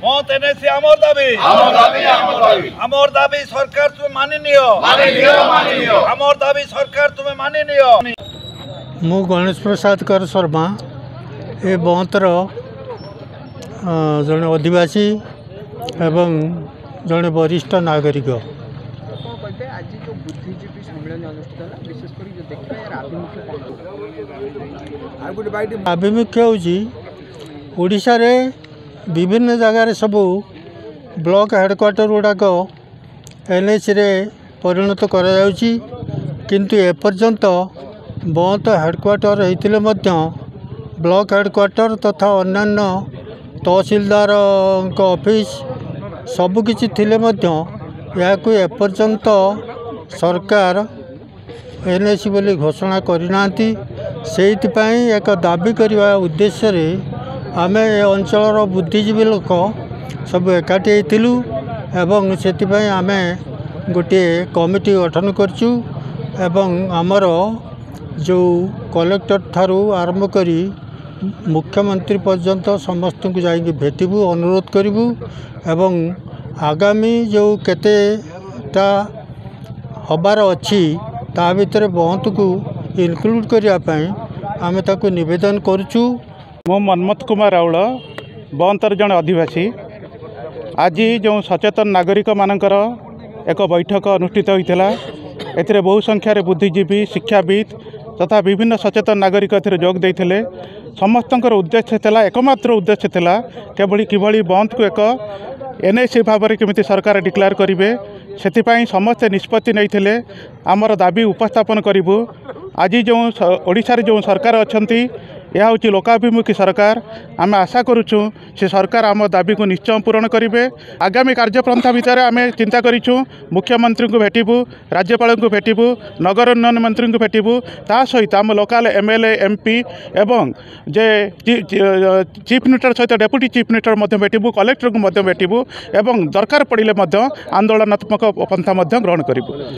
मत एनएसी आमर दाबी सरकार तुम्हें मानि नियो आमर दाबी सरकार तुम्हें मानि नियो। मु गणेश प्रसाद कर शर्मा ए बंतर जड़े आदिवासी एवं जड़े वरिष्ठ नागरिक। आभिमुख्य होशा विभिन्न जगार सबू ब्लॉक हेडक्वार्टर गुड़ाक एनएसी रे परिणत करा किंतु एपर्यंत बंत हेडक्वार्टर होते ब्लॉक हेडक्वार्टर तथा अन्यान्य तहसीलदार ऑफिस सबकिछि थिले एपर्यंत सरकार एनएसी बोली घोषणा करना से एक दाबी करने उद्देश्य रे आमे अंचल बुद्धिजीवी लोक सब एकाठी होइतिलु एवं से आमे गोटे कमिटी गठन करचु एवं आमर जो कलेक्टर थारू आरंभ करी मुख्यमंत्री पर्यंत समस्त को जाइए भेटबू अनुरोध करूँ एवं आगामी जो केतेटा हबार अच्छी ता भितर बहुत को इनक्लूड करने आमे ताको निवेदन करुचु। मो मनमत कुमार राउल बंतर जन आदिवासी आज जो सचेतन नागरिक मानकर एक बैठक अनुष्ठित होता ए बहु संख्यार बुद्धिजीवी शिक्षाविद तथा विभिन्न सचेतन नागरिक जोग देते समस्त उद्देश्य था एकमात्र उद्देश्य था केवल किभली बंद को एक एनएसी भाव में केमिति सरकार डिक्लेयर करेंगे से समस्ते निष्पत्ति नहीं आमर दाबी उपस्थापन करूँ। आज जो ओडिशा रे जो सरकार अच्छी यह हूँ लोकाभिमुखी सरकार आम आशा करुचु से सरकार आम दाबी को निश्चय पूरण करेंगे। आगामी कार्यपंथा भितर आम चिंता करूँ मुख्यमंत्री को भेटबू राज्यपाल को भेटबू नगर उन्नयन मंत्री को भेटबू ता सहित आम लोकाल एमएलए एमपी एवं जे चीफ मिनिस्टर सहित डेप्यूटी चीफ मिनिस्टर भेटबू कलेक्टर को भेटबू एवं दरकार पड़े आंदोलनात्मक पंथा ग्रहण करूँ।